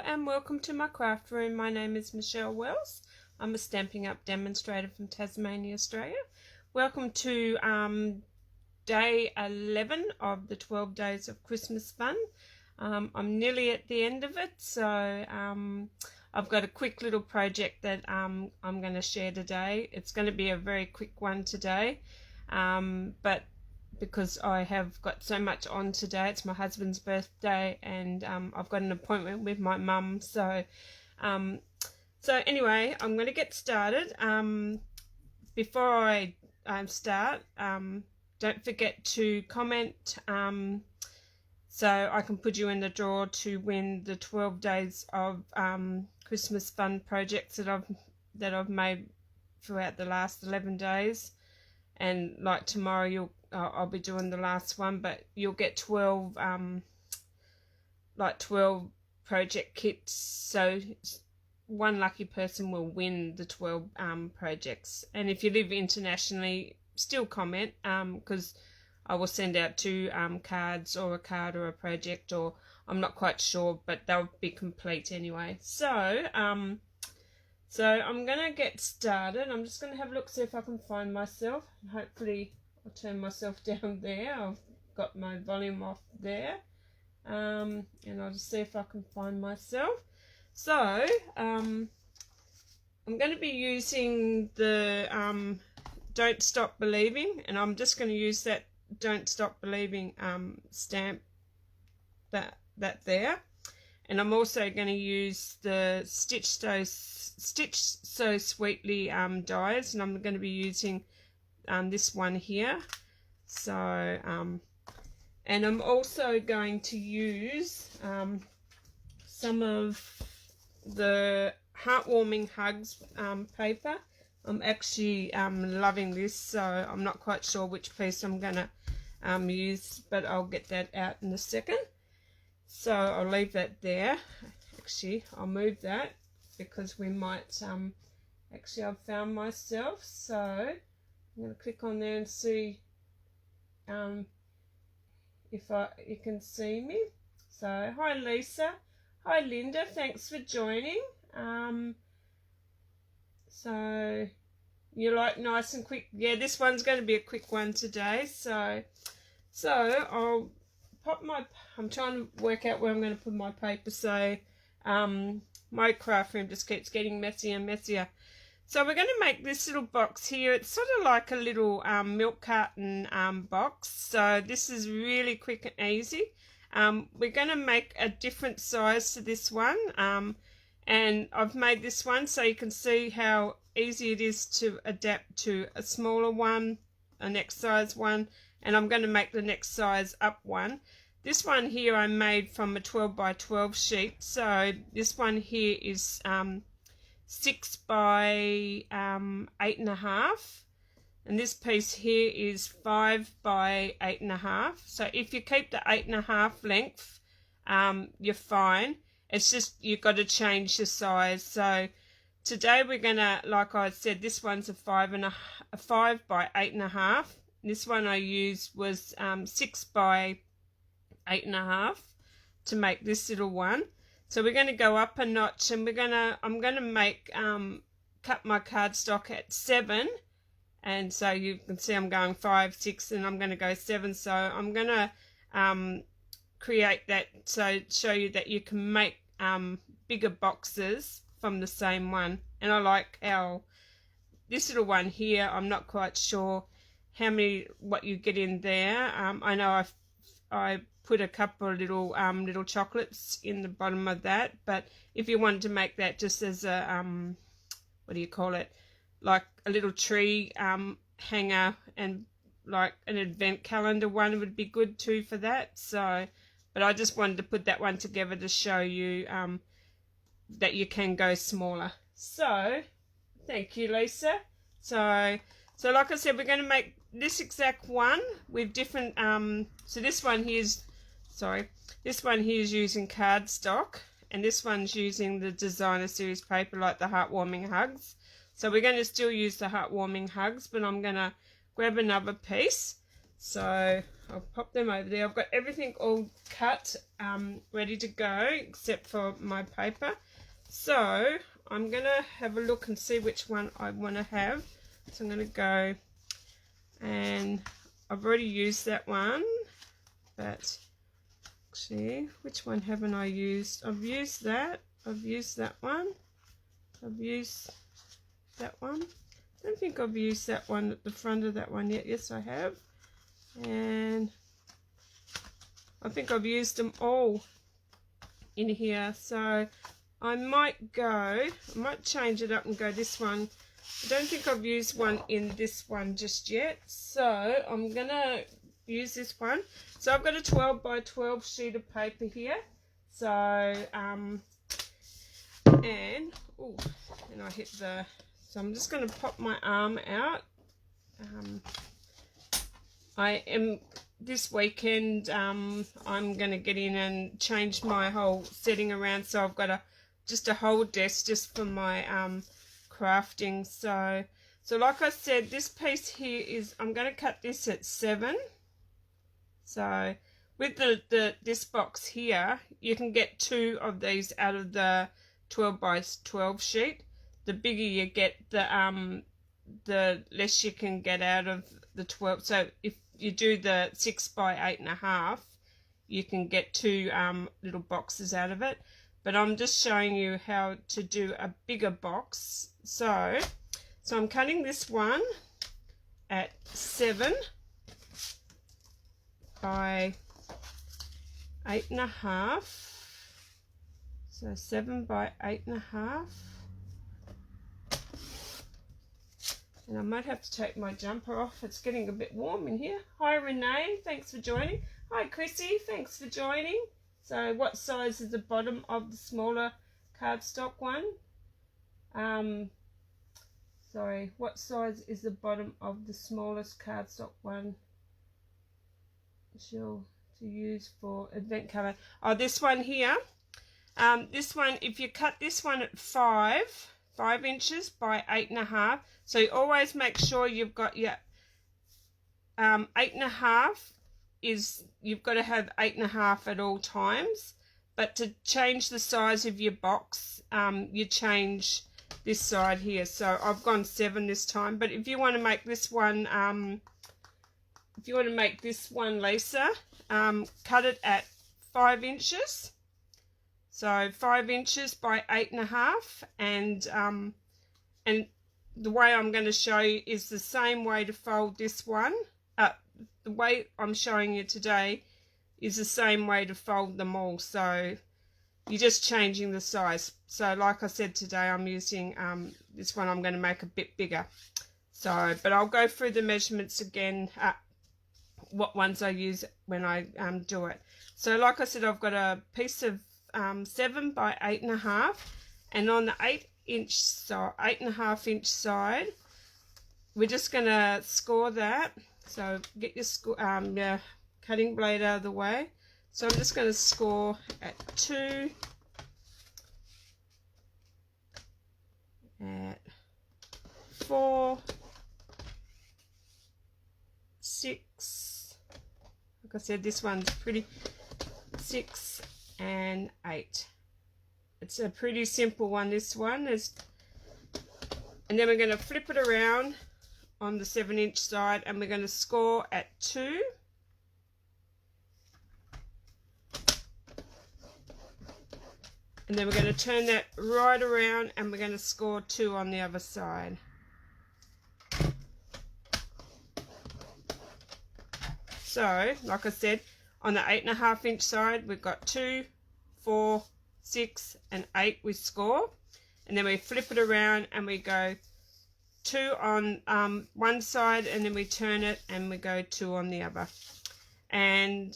and welcome to my craft room. My name is Michelle Wells. I'm a Stampin' Up demonstrator from Tasmania, Australia. Welcome to day 11 of the 12 days of Christmas fun. I'm nearly at the end of it, so I've got a quick little project that I'm going to share today. It's going to be a very quick one today, but because I have got so much on today. It's my husband's birthday, and I've got an appointment with my mum. So anyway, I'm going to get started. Before I start, don't forget to comment so I can put you in the draw to win the 12 days of Christmas fun projects that I've made throughout the last 11 days. And like tomorrow, I'll be doing the last one, but you'll get 12 12 project kits, so one lucky person will win the 12 projects. And if you live internationally, still comment, because I will send out 2 cards, or a card or a project, or I'm not quite sure, but they'll be complete anyway. So I'm going to get started. I'm just going to have a look, see if I can find myself. Hopefully I'll turn myself down there. I've got my volume off there. And I'll just see if I can find myself. So I'm going to be using the Don't Stop Believing, and I'm just going to use that Don't Stop Believing stamp that there. And I'm also going to use the Stitch So Sweetly dies, and I'm going to be using this one here. So and I'm also going to use some of the Heartwarming Hugs paper. I'm actually loving this, so I'm not quite sure which piece I'm going to use, but I'll get that out in a second. So I'll leave that there. Actually, I'll move that because we might actually I've found myself, so I'm going to click on there and see if you can see me. So hi Lisa, hi Linda, thanks for joining. So you like nice and quick. Yeah, this one's going to be a quick one today. So I'll pop I'm trying to work out where I'm going to put my paper, so my craft room just keeps getting messier and messier. So we're going to make this little box here. It's sort of like a little milk carton box. So this is really quick and easy. We're going to make a different size to this one. And I've made this one so you can see how easy it is to adapt to a smaller one, a next size one, and I'm going to make the next size up one. This one here I made from a 12 by 12 sheet. So this one here is 6 by 8.5, and this piece here is 5 by 8.5. So if you keep the 8.5 length, you're fine. It's just you've got to change the size. So today we're gonna, like I said, this one's a 5 by 8.5. This one I used was 6 by 8.5 to make this little one. So we're going to go up a notch, and I'm gonna make cut my cardstock at 7, and so you can see I'm going 5, 6, and I'm going to go 7. So I'm going to create that, so show you that you can make bigger boxes from the same one. And I like how this little one here, I'm not quite sure what you get in there. I know I put a couple of little chocolates in the bottom of that, but if you wanted to make that just as a what do you call it, like a little tree hanger, and like an advent calendar one would be good too for that. So but I just wanted to put that one together to show you that you can go smaller. So thank you, Lisa. So like I said, we're going to make this exact one with different so this one here is using cardstock, and this one's using the designer series paper, like the Heartwarming Hugs. So we're going to still use the Heartwarming Hugs, but I'm going to grab another piece. So I'll pop them over there. I've got everything all cut, ready to go, except for my paper. So I'm going to have a look and see which one I want to have. So I'm going to go, and I've already used that one, but actually, which one haven't I used? I've used that. I've used that one. I've used that one. I don't think I've used that one at the front of that one yet. Yes, I have. And I think I've used them all in here. So I might change it up and go this one. I don't think I've used one in this one just yet. So I'm going to use this one. So I've got a 12 by 12 sheet of paper here. So, and I hit the, so I'm just going to pop my arm out. This weekend, I'm going to get in and change my whole setting around. So I've got just a whole desk just for my crafting. So like I said, this piece here is, I'm going to cut this at 7. So with this box here, you can get 2 of these out of the 12 by 12 sheet. The bigger you get, the less you can get out of the 12. So if you do the 6 by 8.5, you can get 2 little boxes out of it. But I'm just showing you how to do a bigger box. So I'm cutting this one at 7 by 8.5. So 7 by 8.5. And I might have to take my jumper off. It's getting a bit warm in here. Hi Renee, thanks for joining. Hi Chrissy, thanks for joining. So what size is the bottom of the smaller cardstock one? Sorry, what size is the bottom of the smallest cardstock one? Sure, to use for advent cover. Oh, this one here. This one, if you cut this one at 5 inches by 8.5, so you always make sure you've got your 8.5 is, you've got to have 8.5 at all times. But to change the size of your box, you change this side here. So I've gone 7 this time. But if you want to make this one, Lisa, cut it at 5 inches. So 5 inches by 8.5, and the way I'm going to show you is the same way to fold this one. The way I'm showing you today is the same way to fold them all. So you're just changing the size. So like I said today, I'm using this one. I'm going to make a bit bigger. So, but I'll go through the measurements again. What ones I use when I do it. So like I said, I've got a piece of 7 by 8.5, and on the 8.5 inch side, we're just going to score that. So get your cutting blade out of the way. So I'm just going to score at 2, at 4, 6. Like I said, this one's pretty, 6 and 8. It's a pretty simple one, this one is. And then we're going to flip it around on the 7 inch side, and we're going to score at 2, and then we're going to turn that right around, and we're going to score 2 on the other side. So like I said, on the 8.5 inch side, we've got 2, 4, 6 and 8 we score, and then we flip it around and we go 2 on one side, and then we turn it and we go 2 on the other. And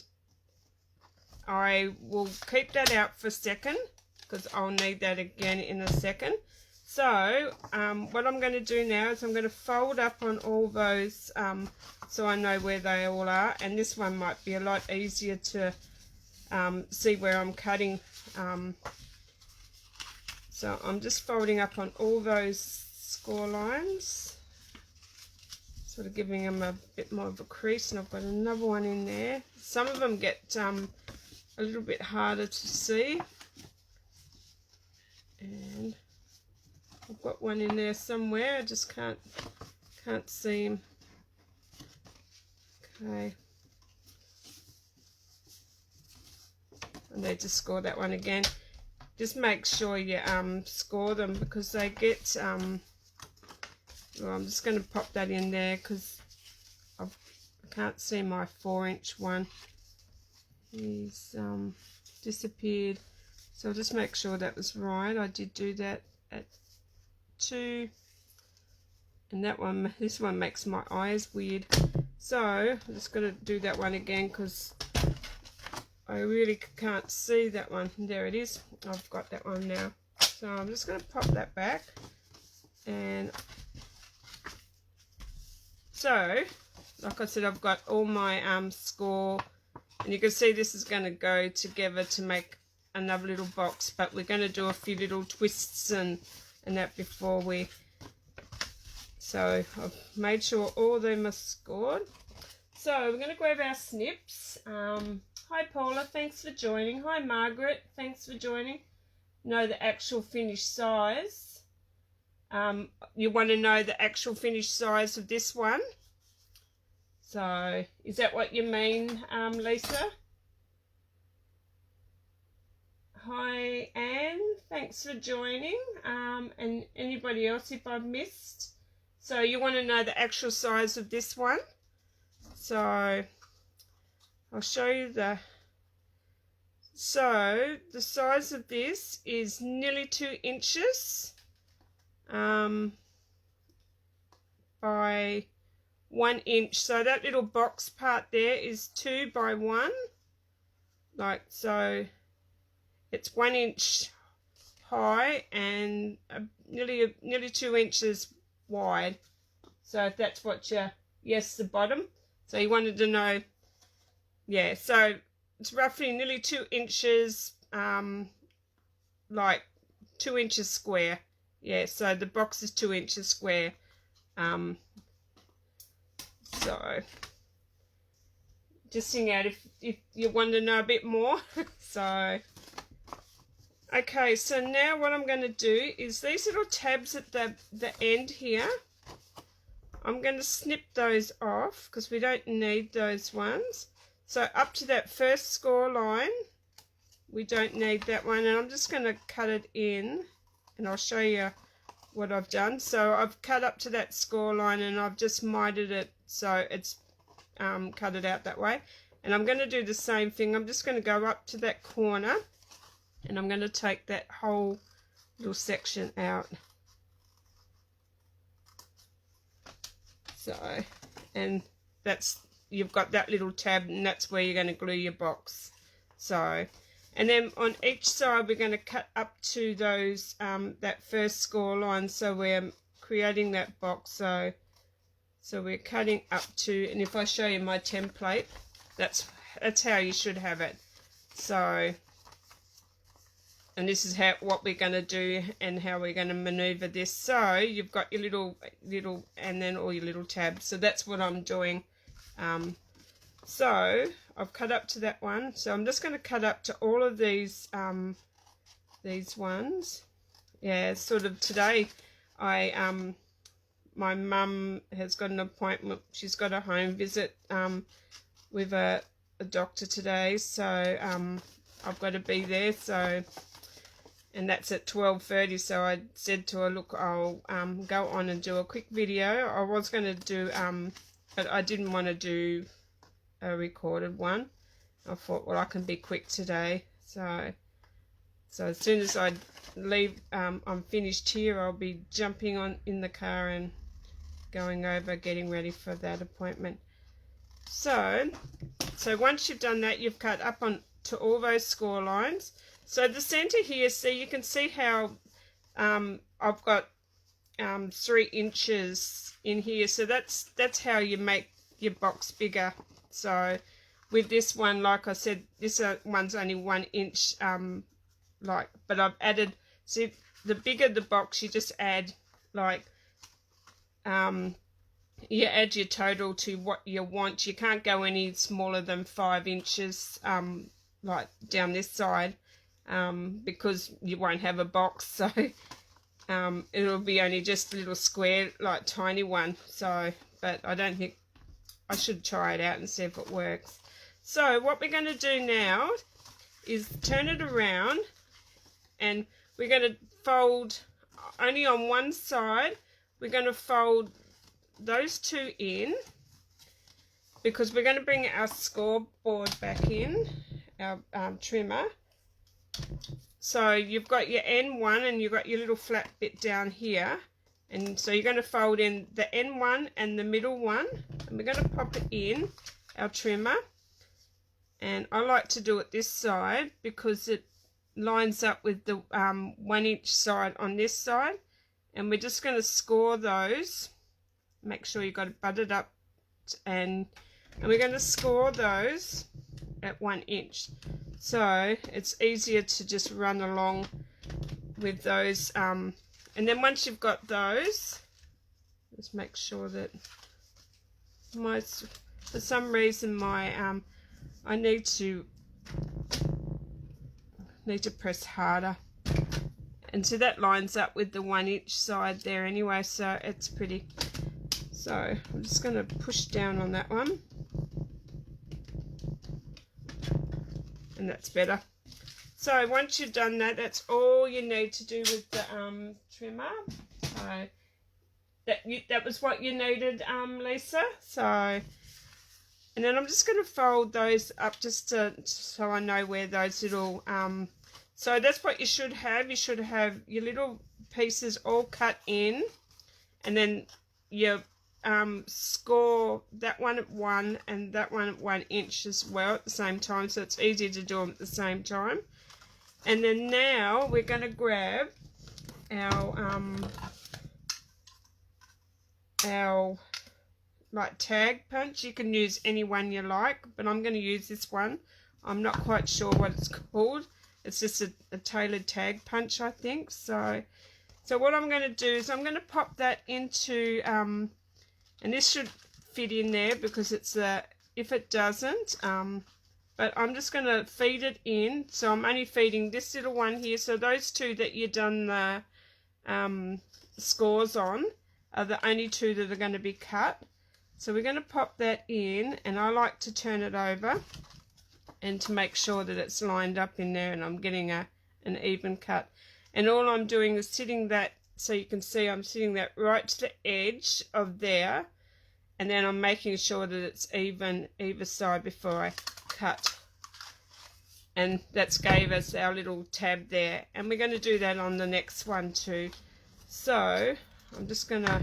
I will keep that out for a second because I'll need that again in a second. So what I'm going to do now is I'm going to fold up on all those so I know where they all are, and this one might be a lot easier to see where I'm cutting. So I'm just folding up on all those score lines. sort of giving them a bit more of a crease, and I've got another one in there. Some of them get a little bit harder to see, and I've got one in there somewhere. I just can't see him. Okay, I need to score that one again. Just make sure you score them, because they get well, I'm just going to pop that in there because I can't see my 4-inch one. He's disappeared, so I'll just make sure that was right. I did do that at 2, and that one, this one makes my eyes weird, so I'm just going to do that one again because I really can't see that one. There it is. I've got that one now, so I'm just going to pop that back. And so, like I said, I've got all my score, and you can see this is going to go together to make another little box, but we're going to do a few little twists and that before we, so I've made sure all of them are scored. So we're going to grab our snips. Hi Paula, thanks for joining. Hi Margaret, thanks for joining. Know the actual finished size. You want to know the actual finished size of this one. So, is that what you mean, Lisa? Hi Anne, thanks for joining. And anybody else if I've missed. So you want to know the actual size of this one. So I'll show you the, so the size of this is nearly 2 inches. By 1 inch, so that little box part there is 2 by 1, like so. It's 1 inch high and nearly 2 inches wide. So if that's what you, yes, the bottom. So you wanted to know, yeah. So it's roughly nearly 2 inches, like 2 inches square. Yeah, so the box is 2 inches square. So just sing out if you want to know a bit more. So okay, so now what I'm going to do is these little tabs at the end here, I'm going to snip those off because we don't need those ones. So up to that first score line, we don't need that one, and I'm just going to cut it in. And I'll show you what I've done. So I've cut up to that score line and I've just mitered it so it's cut it out that way. And I'm going to do the same thing. I'm just going to go up to that corner and I'm going to take that whole little section out. So, and that's, you've got that little tab, and that's where you're going to glue your box. So, and then on each side we're going to cut up to those that first score line, so we're creating that box. So we're cutting up to, and if I show you my template, that's how you should have it. So, and this is what we're going to do and how we're going to maneuver this. So you've got your little and then all your little tabs. So that's what I'm doing. So I've cut up to that one, so I'm just going to cut up to all of these ones. Yeah, sort of today my mum has got an appointment. She's got a home visit with a doctor today, so I've got to be there. So, and that's at 12:30. So I said to her, look, I'll go on and do a quick video. I was going to do but I didn't want to do a recorded one. I thought, well, I can be quick today. So as soon as I leave, I'm finished here, I'll be jumping on in the car and going over, getting ready for that appointment. So once you've done that, you've cut up on to all those score lines. So the center here, see, you can see how I've got 3 inches in here. So that's how you make your box bigger. So with this one, like I said, this one's only 1 inch, but I've added, see, the bigger the box, you just add like you add your total to what you want. You can't go any smaller than 5 inches, like down this side, because you won't have a box. So it'll be only just a little square, like tiny one. So, but I don't think, I should try it out and see if it works. So what we're going to do now is turn it around, and we're going to fold only on one side. We're going to fold those two in, because we're going to bring our scoreboard back in, our trimmer. So you've got your N1 and you've got your little flat bit down here, and so you're going to fold in the N1 and the middle one, and we're going to pop it in our trimmer. And I like to do it this side because it lines up with the 1 inch side on this side, and we're just going to score those. Make sure you've got it buttered up, and we're going to score those at 1 inch, so it's easier to just run along with those. And then once you've got those, just make sure that for some reason my I need to press harder, and so that lines up with the 1 inch side there anyway, so it's pretty. So I'm just going to push down on that one, and that's better. So once you've done that, that's all you need to do with the trimmer. So that was what you needed, Lisa. So, and then I'm just going to fold those up just so I know where those little so that's what you should have. You should have your little pieces all cut in, and then your score that one at 1 and that one at 1 inch as well at the same time, so it's easy to do them at the same time. And then now we're going to grab our like tag punch. You can use any one you like, but I'm going to use this one. I'm not quite sure what it's called. It's just a tailored tag punch, I think. So what I'm going to do is I'm going to pop that into and this should fit in there because it's if it doesn't, but I'm just going to feed it in. So I'm only feeding this little one here. So those two that you've done the scores on are the only two that are going to be cut. So we're going to pop that in, and I like to turn it over and to make sure that it's lined up in there and I'm getting an even cut. And all I'm doing is sitting that, so you can see I'm sitting that right to the edge of there, and then I'm making sure that it's even either side before I cut. And that's gave us our little tab there, and we're going to do that on the next one too. So I'm just going to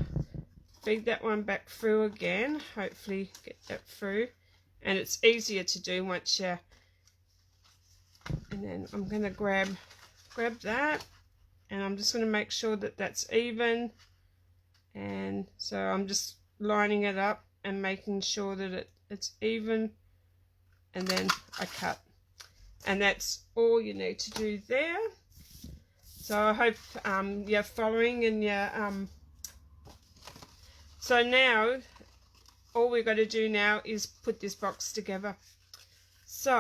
feed that one back through again, hopefully get that through, and it's easier to do once you, and then I'm going to grab that, and I'm just going to make sure that that's even, and so I'm just lining it up and making sure that it's even, and then I cut. And that's all you need to do there. So I hope you're following, and you're so now all we've got to do now is put this box together. So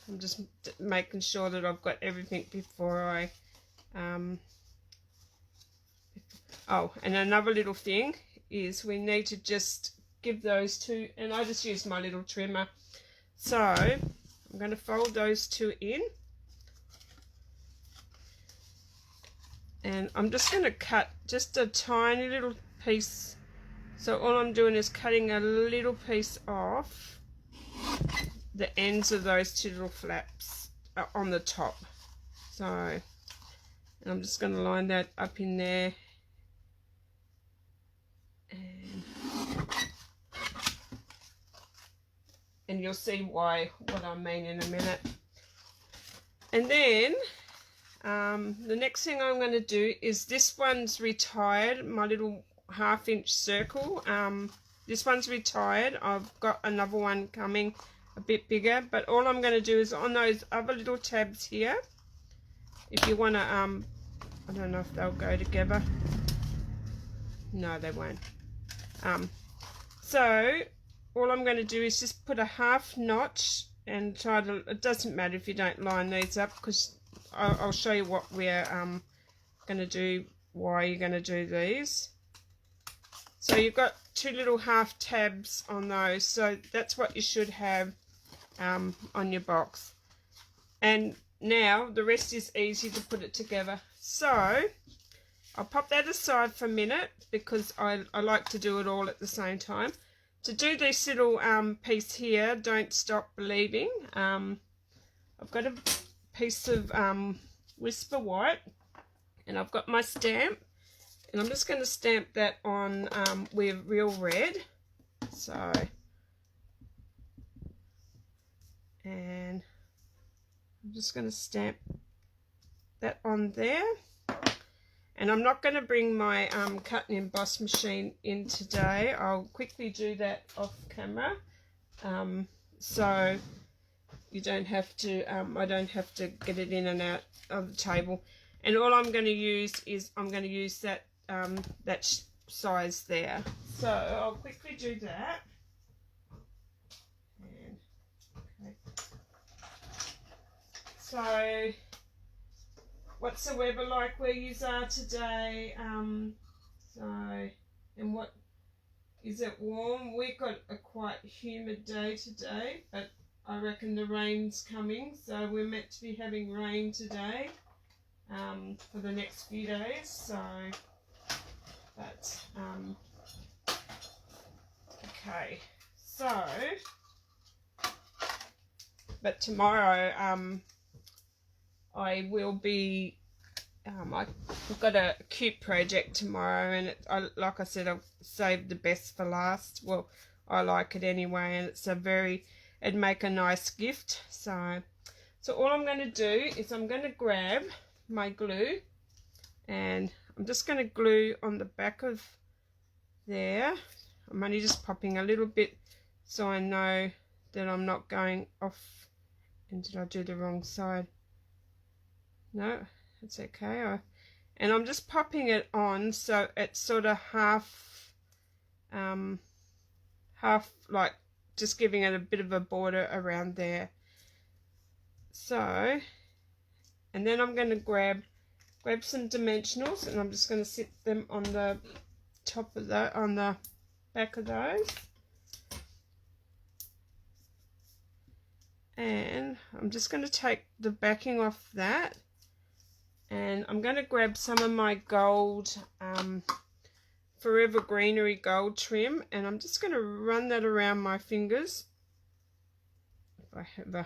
I'm just making sure that I've got everything before I oh, and another little thing is we need to just give those two, and I just used my little trimmer. So I'm going to fold those two in, and I'm just going to cut just a tiny little piece. So all I'm doing is cutting a little piece off the ends of those two little flaps on the top. So, and I'm just going to line that up in there. And you'll see what I mean in a minute. And then the next thing I'm going to do is, this one's retired, my little 1/2 inch circle. This one's retired. I've got another one coming a bit bigger, but all I'm going to do is on those other little tabs here, if you want to I don't know if they'll go together. No, they won't. So all I'm going to do is just put a half notch and try to, it doesn't matter if you don't line these up, because I'll show you what we're going to do, why you're going to do these. So you've got 2 little half tabs on those, so that's what you should have on your box. And now the rest is easy to put it together. So I'll pop that aside for a minute, because I like to do it all at the same time. To do this little piece here, Don't Stop Believing, I've got a piece of Whisper White, and I've got my stamp, and I'm just going to stamp that on with Real Red. So, and I'm just going to stamp that on there. And I'm not going to bring my cut and emboss machine in today. I'll quickly do that off camera, so you don't have to. I don't have to get it in and out of the table. And all I'm going to use is that size there. So I'll quickly do that. And, okay. So, what's the weather like where you are today? And what, is it warm? We've got a quite humid day today, but I reckon the rain's coming, so we're meant to be having rain today for the next few days. So, but okay. So, but tomorrow I will be, I've got a cute project tomorrow, and like I said, I've saved the best for last. Well, I like it anyway, and it'd make a nice gift. So all I'm going to do is I'm going to grab my glue, and I'm just going to glue on the back of there. I'm only just popping a little bit so I know that I'm not going off. And did I do the wrong side? No, it's okay. And I'm just popping it on so it's sort of half like just giving it a bit of a border around there. So, and then I'm going to grab some dimensionals, and I'm just going to sit them on the top of on the back of those. And I'm just going to take the backing off that. And I'm going to grab some of my gold, Forever Greenery gold trim, and I'm just going to run that around my fingers, if I ever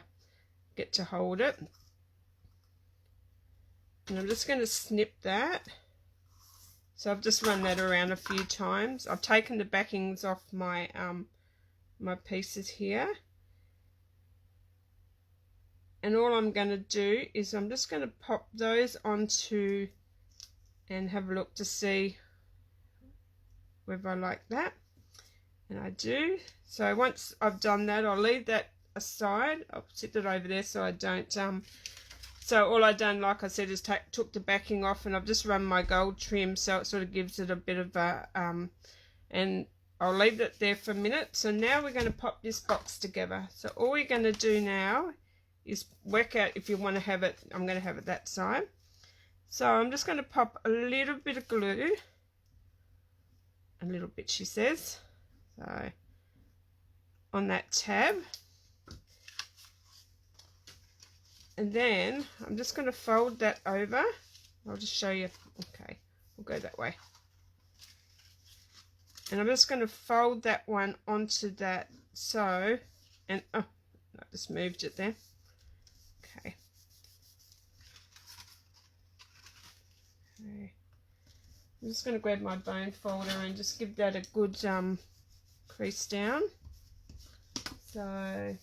get to hold it. And I'm just going to snip that. So I've just run that around a few times. I've taken the backings off my my pieces here. And all I'm going to do is I'm just going to pop those onto and have a look to see whether I like that. And I do. So once I've done that, I'll leave that aside. I'll sit it over there so I don't... So all I've done, like I said, is took the backing off, and I've just run my gold trim so it sort of gives it a bit of a... and I'll leave it there for a minute. So now we're going to pop this box together. So all we're going to do now is work out if you want to have it. I'm going to have it that side. So I'm just going to pop a little bit of glue. A little bit, she says. So on that tab. And then I'm just going to fold that over. I'll just show you. Okay, we'll go that way. And I'm just going to fold that one onto that. So, and oh, I just moved it there. Okay. Okay. I'm just going to grab my bone folder and just give that a good crease down. So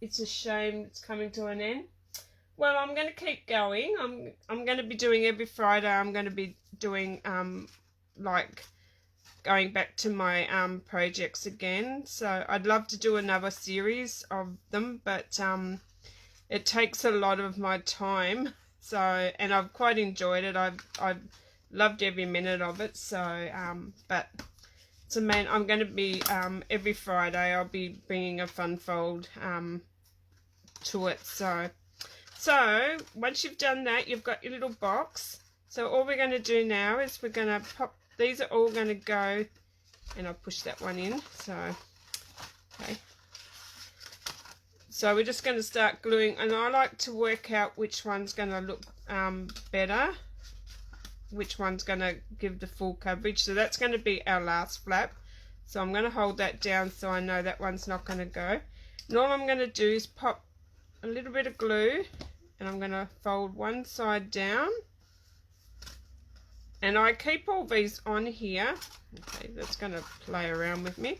it's a shame it's coming to an end. Well, I'm going to keep going. I'm going to be doing every Friday. I'm going to be doing like going back to my projects again. So I'd love to do another series of them, but it takes a lot of my time. So, and I've quite enjoyed it. I've loved every minute of it. So but it's I'm going to be every Friday I'll be bringing a fun fold to it. So once you've done that, you've got your little box. So all we're going to do now is we're going to pop, these are all going to go, and I'll push that one in. So okay, so we're just going to start gluing, and I like to work out which one's going to look better, which one's going to give the full coverage. So that's going to be our last flap. So I'm going to hold that down so I know that one's not going to go. And all I'm going to do is pop a little bit of glue, and I'm going to fold one side down. And I keep all these on here. Okay, that's going to play around with me.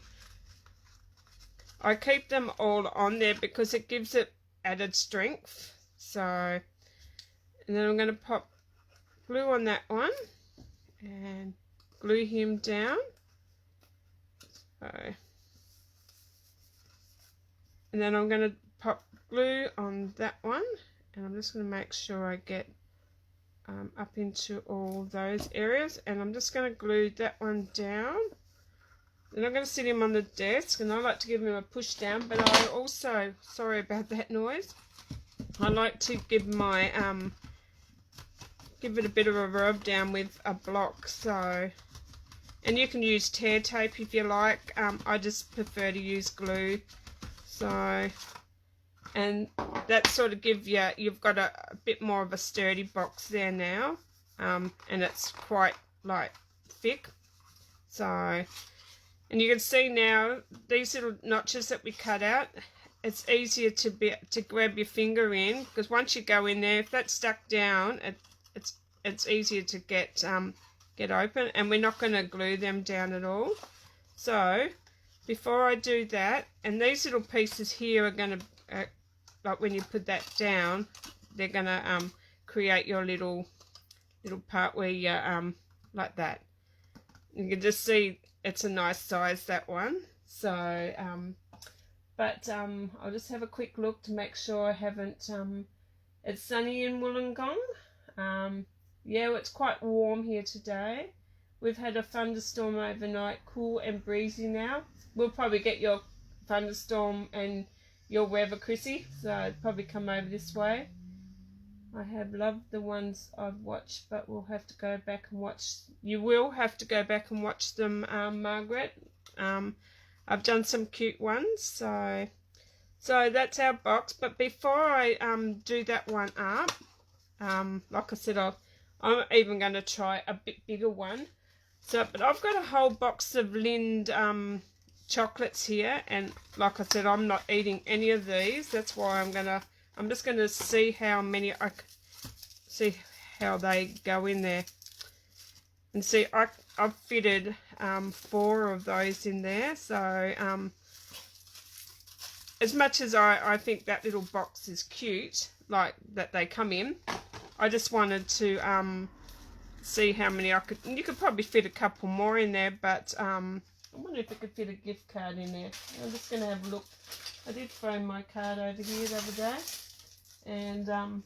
I keep them all on there because it gives it added strength. So, and then I'm going to pop glue on that one and glue him down. So, and then I'm going to pop glue on that one, and I'm just going to make sure I get up into all those areas, and I'm just going to glue that one down. Then I'm going to sit him on the desk, and I like to give him a push down, but I also, sorry about that noise, I like to give my give it a bit of a rub down with a block. So, and you can use tear tape if you like. I just prefer to use glue. So, and that sort of give you, you've got a bit more of a sturdy box there now, and it's quite like thick. So, and you can see now these little notches that we cut out, it's easier to grab your finger in, because once you go in there, if that's stuck down, it's easier to get open, and we're not going to glue them down at all. So before I do that, and these little pieces here are going to like when you put that down, they're going to create your little part where you like that. You can just see it's a nice size, that one. So but I'll just have a quick look to make sure I haven't it's sunny in Wollongong. Yeah, it's quite warm here today. We've had a thunderstorm overnight, cool and breezy now. We'll probably get your thunderstorm and your weather, Chrissy, so I'd probably come over this way. I have loved the ones I've watched, but we'll have to go back and watch. You will have to go back and watch them, Margaret. I've done some cute ones, so that's our box. But before I do that one up, like I said, I'm even going to try a bit bigger one. So, but I've got a whole box of Lind chocolates here, and like I said, I'm not eating any of these. That's why I'm just going to see how many see how they go in there. And see, I've fitted 4 of those in there. So as much as I think that little box is cute, like that they come in, I just wanted to see how many I could. You could probably fit a couple more in there, but I wonder if I could fit a gift card in there. I'm just going to have a look. I did throw my card over here the other day, and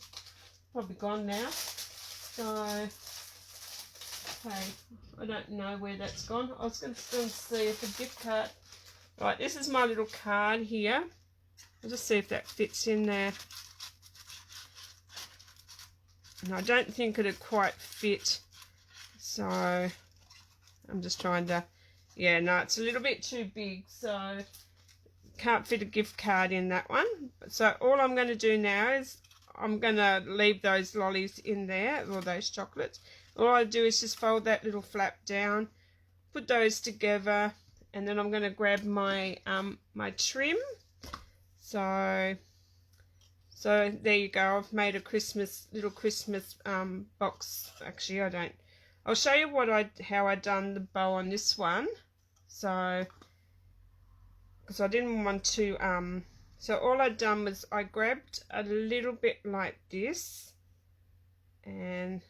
probably gone now. So, okay, I don't know where that's gone. I was going to still see if a gift card. Right, this is my little card here. I'll just see if that fits in there. And I don't think it'd quite fit, so I'm just trying to, yeah, no, it's a little bit too big, so can't fit a gift card in that one. So all I'm going to do now is I'm going to leave those lollies in there, or those chocolates. All I do is just fold that little flap down, put those together, and then I'm going to grab my my trim. So there you go. I've made a little Christmas box. Actually, I'll show you how I done the bow on this one. So, because I didn't want to. So all I done was I grabbed a little bit like this, and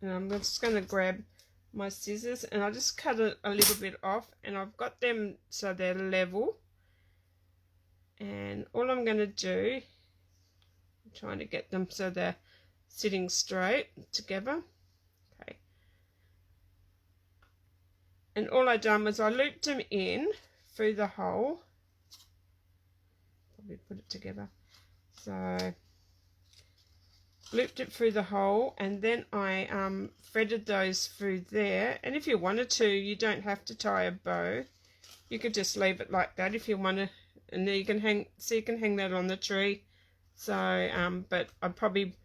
I'm just going to grab my scissors, and I just cut it a little bit off, and I've got them so they're level. And all I'm going to do, I'm trying to get them so they're sitting straight together. Okay. And all I done was I looped them in through the hole. Probably put it together. So looped it through the hole, and then I threaded those through there. And if you wanted to, you don't have to tie a bow. You could just leave it like that if you want to, and then you can hang. So you can hang that on the tree. So but I'd probably,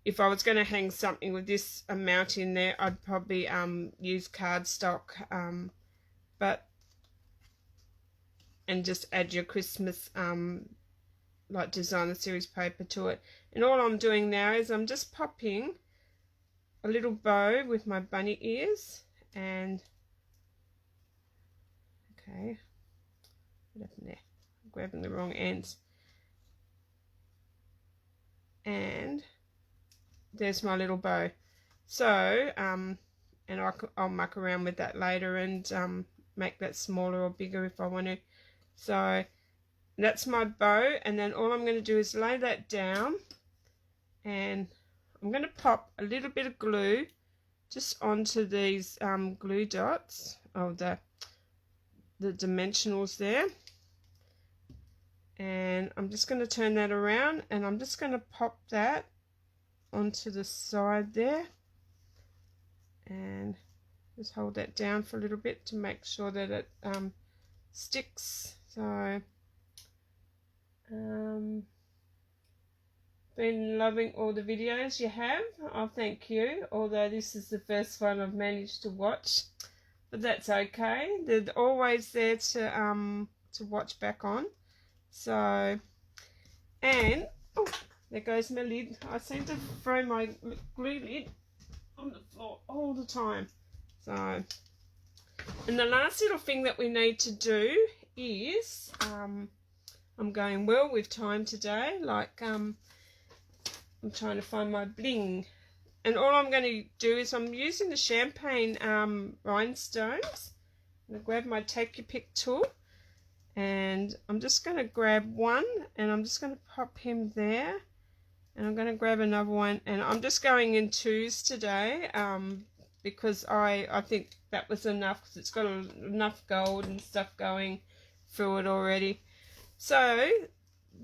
if I was going to hang something with this amount in there, I'd probably use cardstock, but and just add your Christmas like designer series paper to it. And all I'm doing now is I'm just popping a little bow with my bunny ears. And okay, what happened there? I'm grabbing the wrong ends. And there's my little bow. So and I'll muck around with that later and make that smaller or bigger if I want to. So that's my bow, and then all I'm going to do is lay that down, and I'm going to pop a little bit of glue just onto these glue dots, the dimensionals there, and I'm just going to turn that around, and I'm just going to pop that onto the side there, and just hold that down for a little bit to make sure that it sticks. So been loving all the videos you have. Oh, thank you. Although this is the first one I've managed to watch, but that's okay. They're always there to watch back on. So, and oh, there goes my lid. I seem to throw my glue lid on the floor all the time. So, and the last little thing that we need to do is I'm going well with time today. Like I'm trying to find my bling, and all I'm going to do is I'm using the champagne rhinestones. I'm going to grab my take your pick tool, and I'm just going to grab one, and I'm just going to pop him there, and I'm going to grab another one, and I'm just going in twos today because I think that was enough, because it's got enough gold and stuff going through it already. So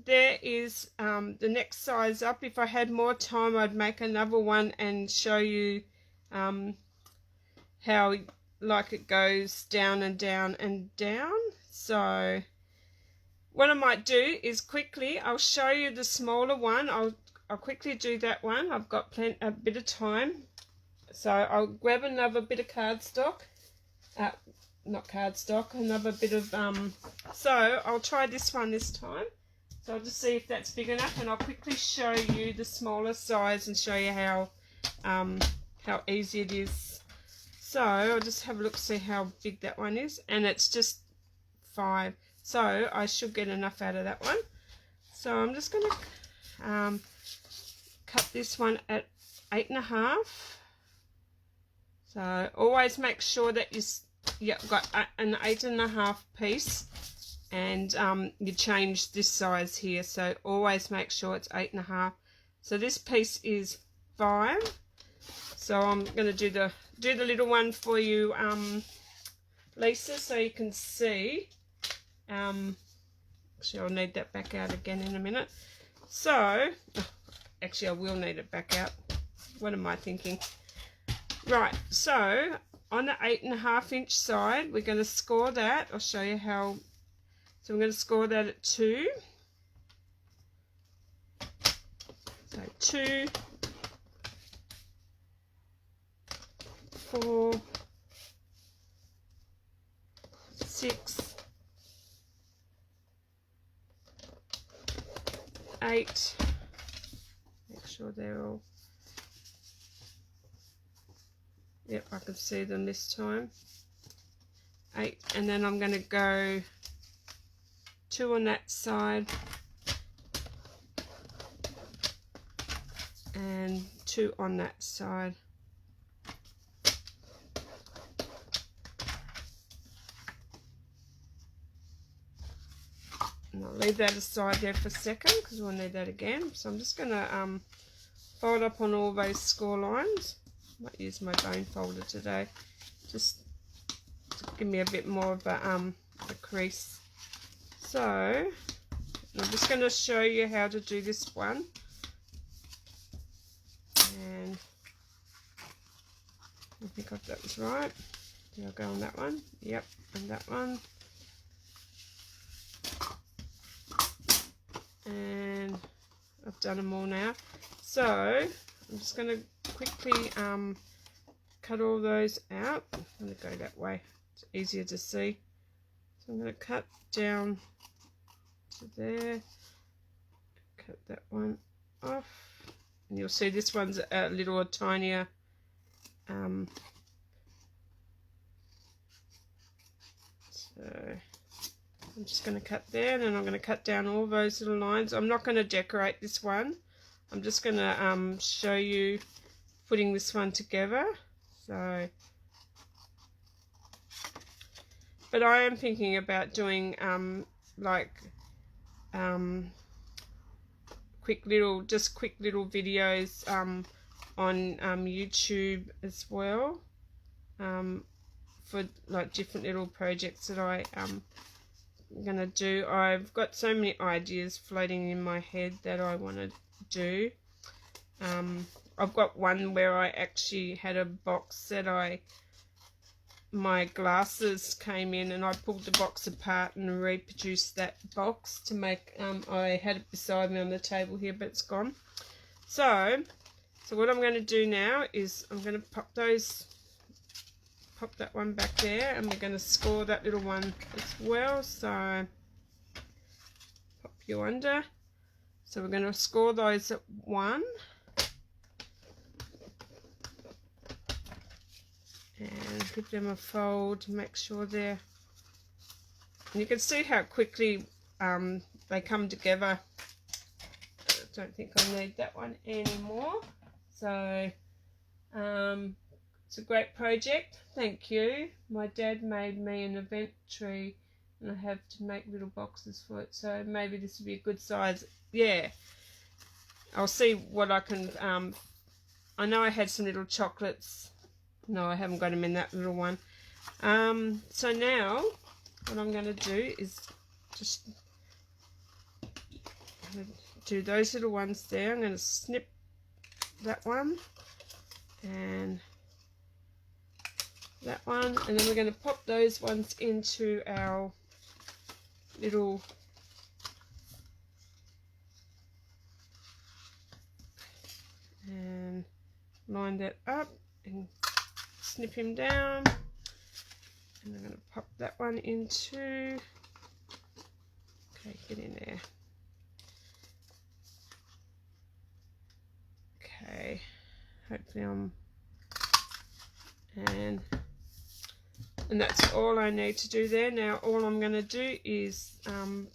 there is the next size up. If I had more time, I'd make another one and show you how like it goes down and down and down. So what I might do is quickly, I'll show you the smaller one. I'll quickly do that one. I've got a bit of time. So I'll grab another bit of cardstock. Not cardstock, another bit of so I'll try this one this time. So I'll just see if that's big enough, and I'll quickly show you the smaller size and show you how easy it is. So I'll just have a look, see how big that one is, and it's just 5, so I should get enough out of that one. So I'm just going to cut this one at 8.5. So always make sure that you've got an 8.5 piece, and you change this size here, so always make sure it's 8.5. So this piece is 5, so I'm going to do the little one for you, Lisa, so you can see. Actually, I'll need that back out again in a minute. So actually I will need it back out. What am I thinking? Right, so on the 8.5 inch side, we're going to score that. I'll show you how. So I'm going to score that at 2. So 2, 4, 6, 8. Make sure they're all. Yep, I can see them this time. 8, and then I'm going to go 2 on that side and 2 on that side. And I'll leave that aside there for a second because we'll need that again. So I'm just going to fold up on all those score lines. Might use my bone folder today, just to give me a bit more of a crease. So I'm just going to show you how to do this one. And I think that was right. Did I go on that one? Yep, and that one. And I've done them all now. So I'm just going to quickly cut all those out. I'm going to go that way. It's easier to see. So I'm going to cut down to there. Cut that one off. And you'll see this one's a little tinier. So I'm just going to cut there, and then I'm going to cut down all those little lines. I'm not going to decorate this one. I'm just going to show you putting this one together. So, but I am thinking about doing quick little videos on YouTube as well, for like different little projects that I'm gonna do. I've got so many ideas floating in my head that I want to do. I've got one where I actually had a box that my glasses came in, and I pulled the box apart and reproduced that box to make, I had it beside me on the table here, but it's gone. So what I'm going to do now is I'm going to pop that one back there, and we're going to score that little one as well. So pop you under. So we're going to score those at 1. And give them a fold to make sure they're, and you can see how quickly they come together. I don't think I need that one anymore. So it's a great project. Thank you. My dad made me an event tree, and I have to make little boxes for it, so maybe this would be a good size. Yeah, I'll see what I can, I know I had some little chocolates. No, I haven't got them in that little one. So now what I'm going to do is just do those little ones there. I'm going to snip that one and that one, and then we're going to pop those ones into our little and line that up and snip him down, and I'm going to pop that one into, okay, get in there, okay, hopefully and that's all I need to do there. Now all I'm going to do is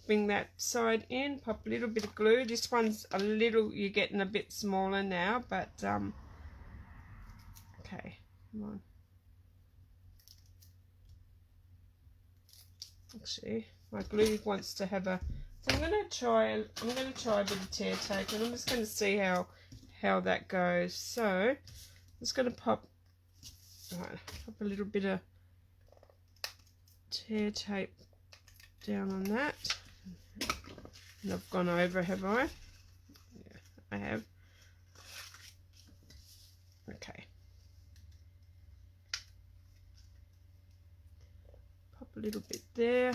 bring that side in, pop a little bit of glue. This one's a little, you're getting a bit smaller now, but okay, come on. Actually, my glue wants to have a, so I'm going to try a bit of tear tape, and I'm just going to see how that goes. So I'm just going to pop a little bit of tear tape down on that, and I've gone over, have I? Yeah, I have. Okay, pop a little bit there,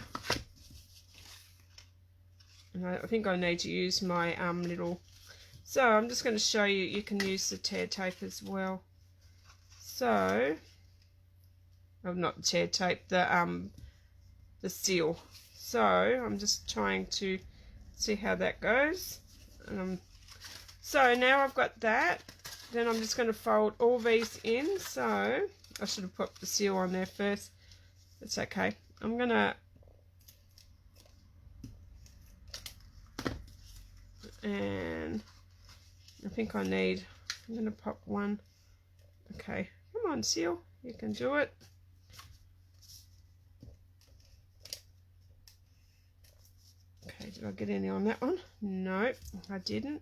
and I think I need to use my little, so I'm just going to show you, you can use the tear tape as well. So, oh, not the tear tape, the seal. So I'm just trying to see how that goes. So now I've got that. Then I'm just going to fold all these in. So I should have put the seal on there first. It's okay. I'm going to, and I think I'm going to pop one. Okay, come on, seal, you can do it. Okay, did I get any on that one? No, I didn't.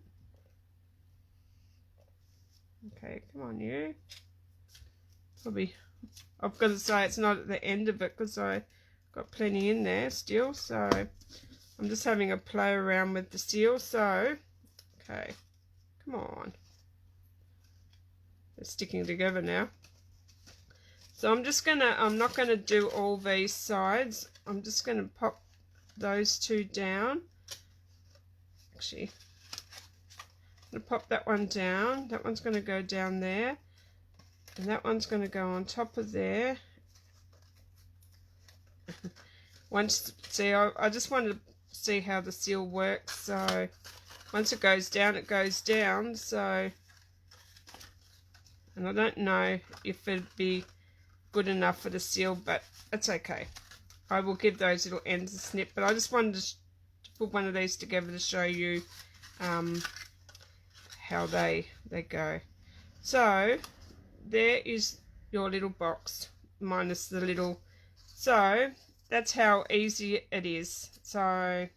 Okay, come on, you. Probably, I've got to say it's not at the end of it because I got plenty in there still. So I'm just having a play around with the seal. So, okay, come on. They're sticking together now. So I'm not gonna do all these sides. I'm just gonna pop those two down. Actually, I'm gonna pop that one down. That one's gonna go down there. And that one's gonna go on top of there. I just wanted to see how the seal works. So once it goes down, it goes down. So, and I don't know if it'd be good enough for the seal, but it's okay. I will give those little ends a snip, but I just wanted to put one of these together to show you how they go. So there is your little box minus the little. So that's how easy it is. So,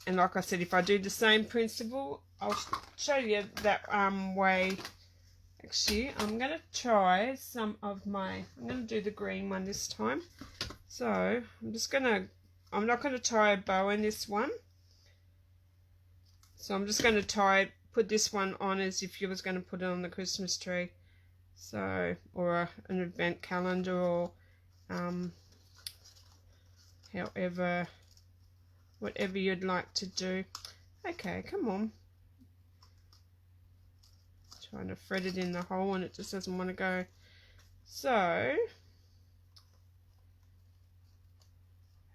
and like I said, if I do the same principle, I'll show you that way. Actually, I'm going to try I'm going to do the green one this time. So I'm not going to tie a bow in this one. So I'm just going to put this one on as if you was going to put it on the Christmas tree. So, or an advent calendar, or whatever you'd like to do. Okay, come on. Trying to thread it in the hole and it just doesn't want to go. So,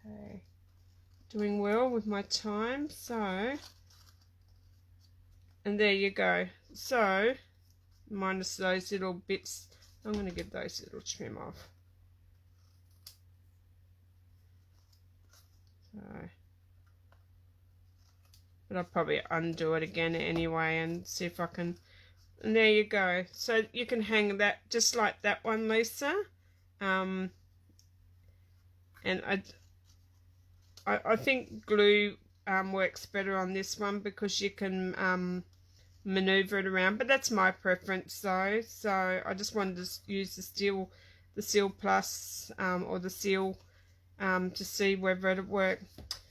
okay, doing well with my time. So, and there you go. So, minus those little bits, I'm going to give those a little trim off. So, but I'll probably undo it again anyway and see if I can. And there you go. So you can hang that just like that one, Lisa. And I think glue works better on this one because you can maneuver it around. But that's my preference though. So I just wanted to use the Seal Plus or the seal to see whether it'll work.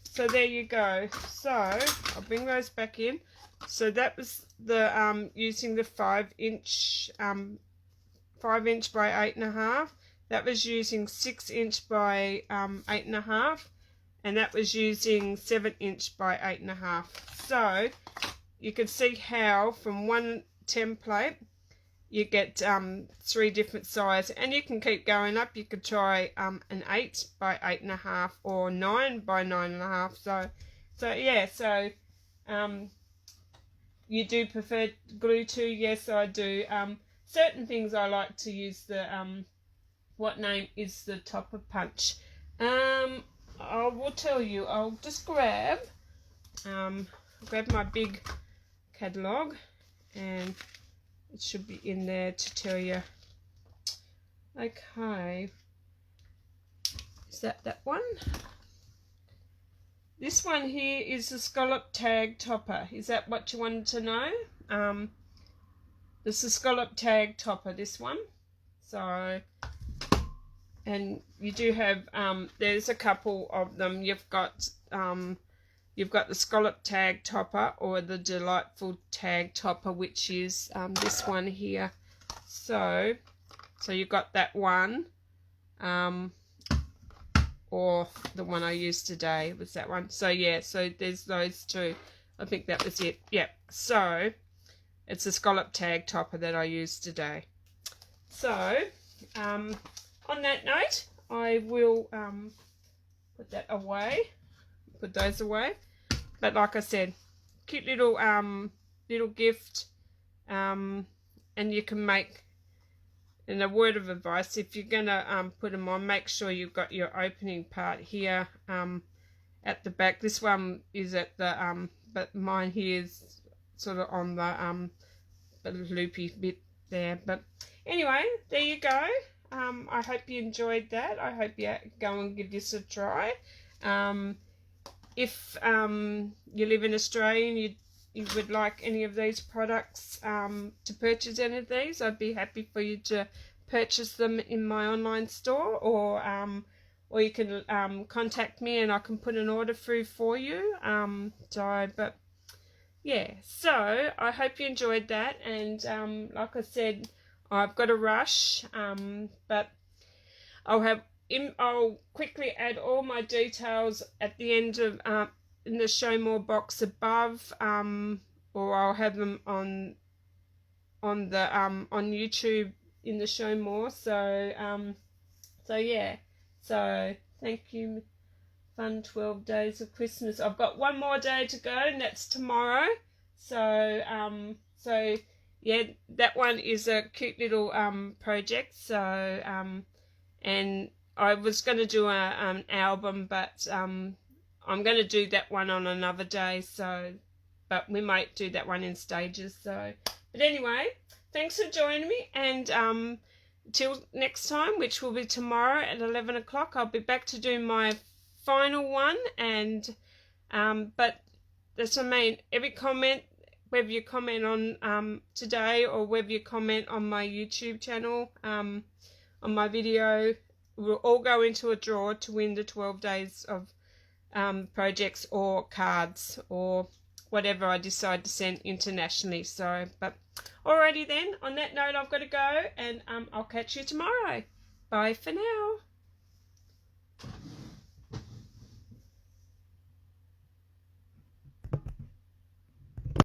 So there you go. So I'll bring those back in. So that was the using the 5-inch 5-inch by 8.5. That was using 6-inch by 8.5, and that was using 7-inch by 8.5. So you can see how from one template you get 3 different sizes, and you can keep going up. You could try an 8 by 8.5 or 9 by 9.5. So yeah. So you do prefer glue too? Yes, I do. Certain things I like to use the what name is the Topper Punch. I will tell you. I'll just grab my big catalogue, and it should be in there to tell you. Okay, is that one? This one here is the scallop tag topper. Is that what you wanted to know? This is scallop tag topper, this one. So, and you do have, there's a couple of them. You've got the scallop tag topper or the delightful tag topper, which is this one here. So you've got that one. Or the one I used today was that one. So yeah, so there's those two. I think that was it. Yep. So it's a scallop tag topper that I used today. So on that note, I will put that away. Put those away. But like I said, cute little little gift. And you can make. And a word of advice, if you're going to put them on, make sure you've got your opening part here at the back. This one is at the, but mine here is sort of on the loopy bit there. But anyway, there you go. I hope you enjoyed that. I hope you go and give this a try. If you live in Australia and you you would like any of these products, to purchase any of these, I'd be happy for you to purchase them in my online store, or you can contact me and I can put an order through for you. But yeah, so I hope you enjoyed that, and like I said, I've got a rush, but I'll quickly add all my details at the end of in the show more box above, or I'll have them on YouTube in the show more. So yeah, so thank you. Fun 12 days of Christmas. I've got one more day to go, and that's tomorrow. So yeah, that one is a cute little project. So and I was going to do an album, but I'm going to do that one on another day. So, but we might do that one in stages. So, but anyway, thanks for joining me, and till next time, which will be tomorrow at 11 o'clock, I'll be back to do my final one. And but that's what I mean. Every comment, whether you comment on today or whether you comment on my YouTube channel, on my video, will all go into a draw to win the 12 days of projects or cards or whatever I decide to send internationally. So, but alrighty then, on that note, I've got to go, and I'll catch you tomorrow. Bye for now.